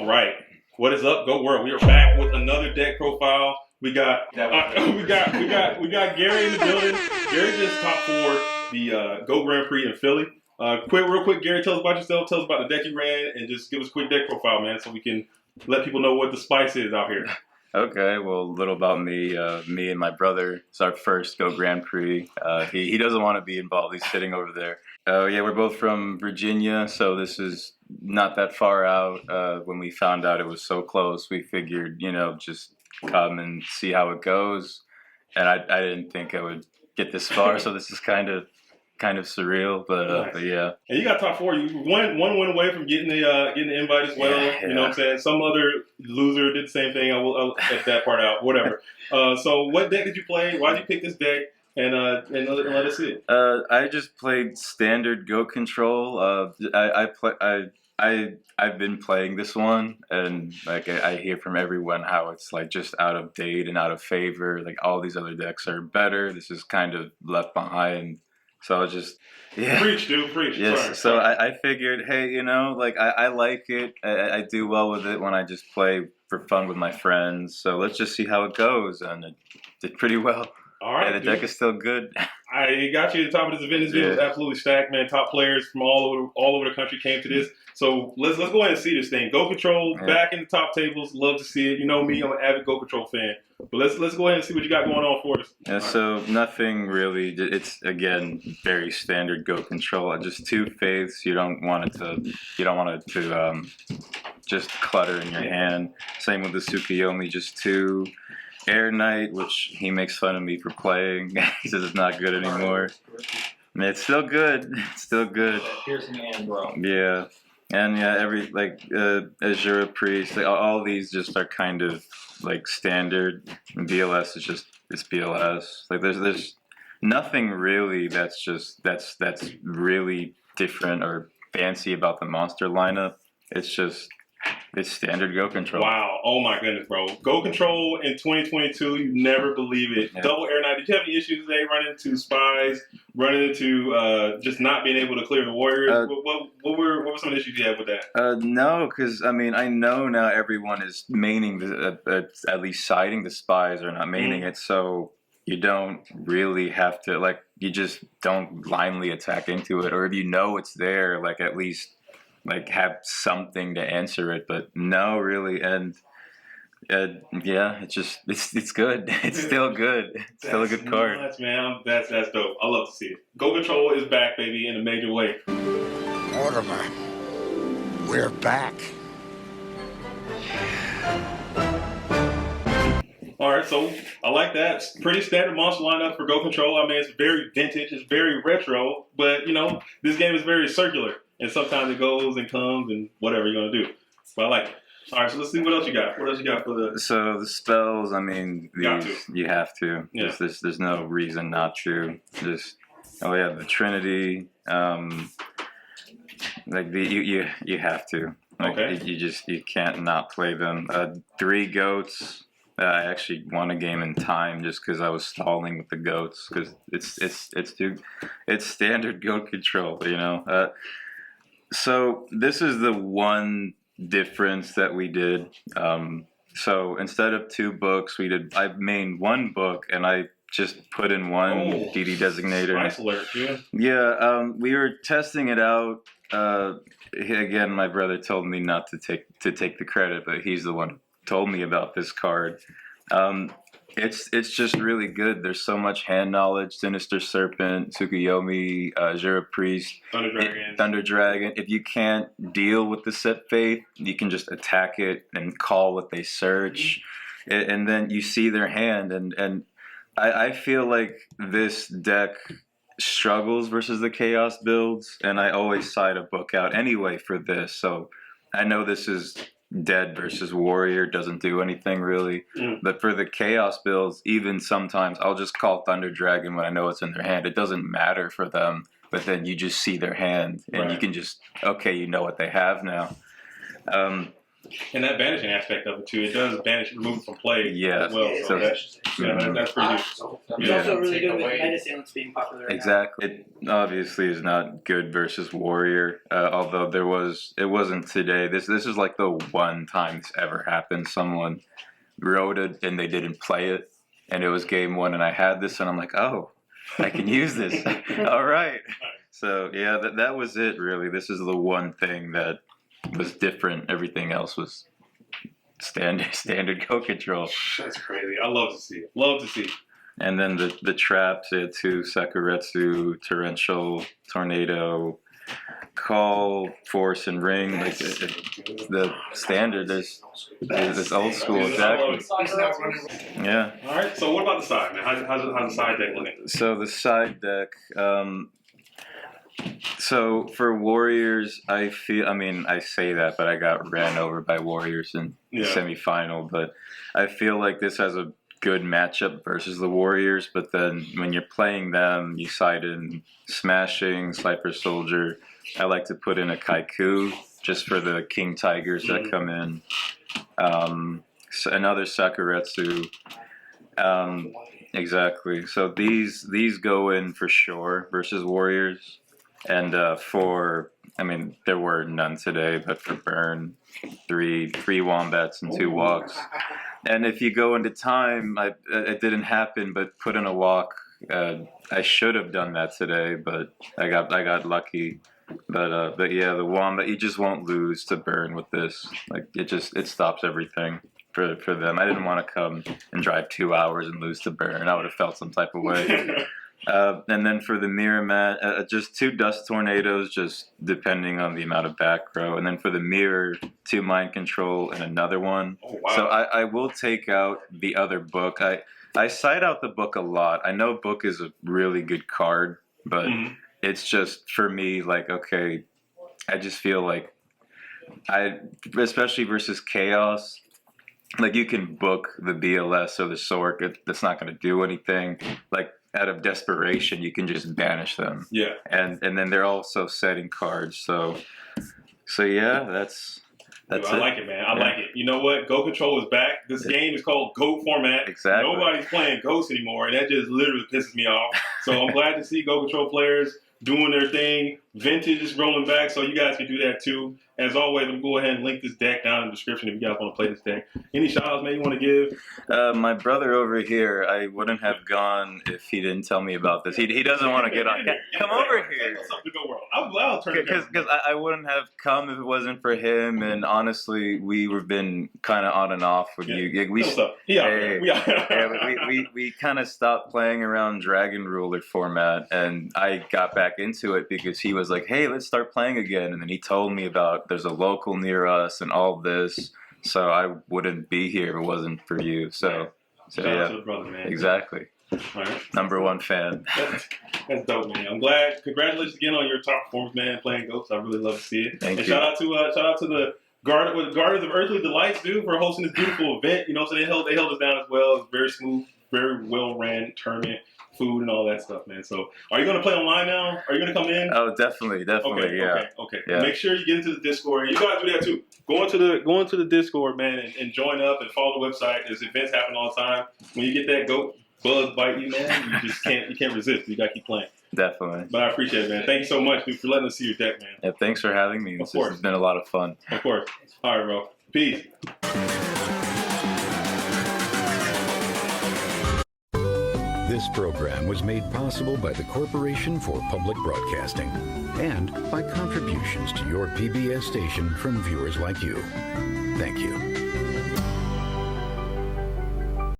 All right, what is up, Go World? We are back with another deck profile. We got we got Gary in the building. Gary just top four the Go Grand Prix in Philly. Real quick, Gary, tell us about yourself. Tell us about the deck you ran, and just give us a quick deck profile, man, so we can let people know what the spice is out here. Okay, well, a little about me. Me and my brother. It's our first Go Grand Prix. He doesn't want to be involved. He's sitting over there. Yeah, we're both from Virginia, so this is not that far out. When we found out it was so close, we figured, just come and see how it goes. And I didn't think I would get this far, so this is kind of surreal, but Nice. yeah. And you got top four. You one went away from getting the invite as well. Yeah. You know what I'm saying? Some other loser did the same thing. I'll cut that part out. Whatever. So what deck did you play? Why did you pick this deck? And let us see it. I just played standard Go Control. I've been playing this one, and like I hear from everyone how it's like just out of date and out of favor. Like all these other decks are better. This is kind of left behind. So I was just, yeah. Preach, dude, preach. Yes. Sorry. I figured, hey, like I like it. I do well with it when I just play for fun with my friends. So let's just see how it goes, and it did pretty well. All right, and the deck is still good. I got you at the top of this event. This video was absolutely stacked, man. Top players from all over the country came to this. So let's go ahead and see this thing. Go Control back in the top tables. Love to see it. You know me, I'm an avid Go Control fan. But let's go ahead and see what you got going on for us. Yeah, so nothing really. It's again very standard Go Control. Just two faiths. You don't want it to just clutter in your hand. Same with the Tsukuyomi. Just two. Air Knight, which he makes fun of me for playing. He says it's not good anymore. It's still good. It's still good. Piercing hand, bro. Yeah. And yeah, Azure Priest, like, all these just are kind of like standard. BLS is it's BLS. Like there's nothing really that's really different or fancy about the monster lineup. It's standard Go Control. Wow. Oh my goodness, bro. Go Control in 2022, you never believe it. Yeah. Double Air Knight. Did you have any issues today running into spies, running into just not being able to clear the warriors? What were some of the issues you had with that? No, because I know now everyone is maining, at least siding the spies or not maining it, so you don't really have to, you just don't blindly attack into it, or if you know it's there, at least have something to answer it, but no, really, and yeah, it's good. It's still good. It's still a good card. Nuts, man. That's dope. I love to see it. Go Control is back, baby, in a major way. Mortimer, we're back. All right, so I like that. It's pretty standard monster lineup for Go Control. I mean, it's very vintage, it's very retro, but this game is very circular. And sometimes it goes and comes and whatever you're gonna do. But I like it. All right, so let's see what else you got. What else you got for the? So the spells, you have to. Yeah. There's no reason not to. The Trinity. You have to. Okay. You can't not play them. 3 goats. I actually won a game in time just because I was stalling with the goats because it's standard Goat Control. So this is the one difference that we did. So instead of 2 books, I made 1 book and I just put in one DD designator. Spice alert, yeah. Yeah, we were testing it out. Again, my brother told me not to take the credit, but he's the one who told me about this card. It's just really good. There's so much hand knowledge. Sinister Serpent, Tsukuyomi, Azure Priest, Thunder Dragon. If you can't deal with the set faith, you can just attack it and call what they search. And then you see their hand. And I feel like this deck struggles versus the Chaos builds. And I always side a book out anyway for this. So I know this is Dead versus Warrior, doesn't do anything really. But for the Chaos builds, even sometimes I'll just call Thunder Dragon when I know it's in their hand. It doesn't matter for them, but then you just see their hand and you can just, you know what they have now. And that banishing aspect of it too, it does banish, remove from play Yeah. as well. So that's pretty good. It's Yeah. also really good with medicine that's being popular right Exactly. It obviously is not good versus warrior. Although it wasn't today. This is like the one time this ever happened. Someone wrote it and they didn't play it, and it was game one, and I had this, and I'm like, oh, I can use this. All right. So yeah, that was it really. This is the one thing that was different. Everything else was standard go control. That's crazy. I love to see it. Love to see it. And then the traps, they had two Sakuretsu, torrential, tornado, call, force, and ring. Like the standard is old school, exactly. Yeah. All right. So what about the side, man? How's the side deck looking? So the side deck. So for Warriors, I say that, but I got ran over by Warriors in the semifinal. But I feel like this has a good matchup versus the Warriors. But then when you're playing them, you side in Smashing, Sniper Soldier. I like to put in a Kaiku just for the King Tigers that come in. So another Sakuretsu. Exactly. So these go in for sure versus Warriors. And there were none today, but for burn, three wombats and 2 walks. And if you go into time, it didn't happen, but put in a walk. I should have done that today, but I got lucky. But yeah, the wombat, you just won't lose to burn with this. Like it stops everything for them. I didn't want to come and drive 2 hours and lose to burn. I would have felt some type of way. And then for the mirror mat, just 2 dust tornadoes, just depending on the amount of back row. And then for the mirror, 2 mind control and another one. Oh, wow. So I will take out the other book. I side out the book a lot. I know book is a really good card, but it's just for me like, okay, I just feel like especially versus chaos. Like you can book the BLS or the Sork, that's not going to do anything. Like out of desperation, you can just banish them. Yeah. And then they're also setting cards. So yeah, that's Dude, I like it, man. I like it. You know what? Go Control is back. This game is called Goat Format. Exactly. Nobody's playing Ghosts anymore, and that just literally pisses me off. So I'm glad to see Go Control players doing their thing. Vintage is rolling back, so you guys can do that too. As always, I'm going to go ahead and link this deck down in the description if you guys want to play this deck. Any shout-outs, man, you want to give? My brother over here, I wouldn't have gone if he didn't tell me about this. He doesn't want to get on. Come over here. What's up to Go World? I'll turn it Because I wouldn't have come if it wasn't for him. And honestly, we've been kind of on and off with you. We kind of stopped playing around Dragon Ruler format, and I got back into it because he was like, "Hey, let's start playing again." And then he told me about there's a local near us and all this. So I wouldn't be here if it wasn't for you. So Shout out to the brother, man. Exactly. All right. #1 fan. That's dope, man. I'm glad. Congratulations again on your top performance, man. Playing Ghosts, I really love to see it. Thank you. Shout out to the Guardians of Earthly Delights, dude, for hosting this beautiful event. You know, so they held us down as well. It was very smooth, very well ran tournament. Food and all that stuff, man. So, are you going to play online now? Are you going to come in? Oh, definitely, Okay. Yeah. Make sure you get into the Discord. You guys do that too. Go into the Discord, man, and join up and follow the website. There's events happening all the time. When you get that goat buzz bite you, man, you just can't resist. You got to keep playing. Definitely. But I appreciate it, man. Thank you so much, dude, for letting us see your deck, man. Yeah, thanks for having me. This has been a lot of fun. Of course. All right, bro. Peace. This program was made possible by the Corporation for Public Broadcasting and by contributions to your PBS station from viewers like you. Thank you.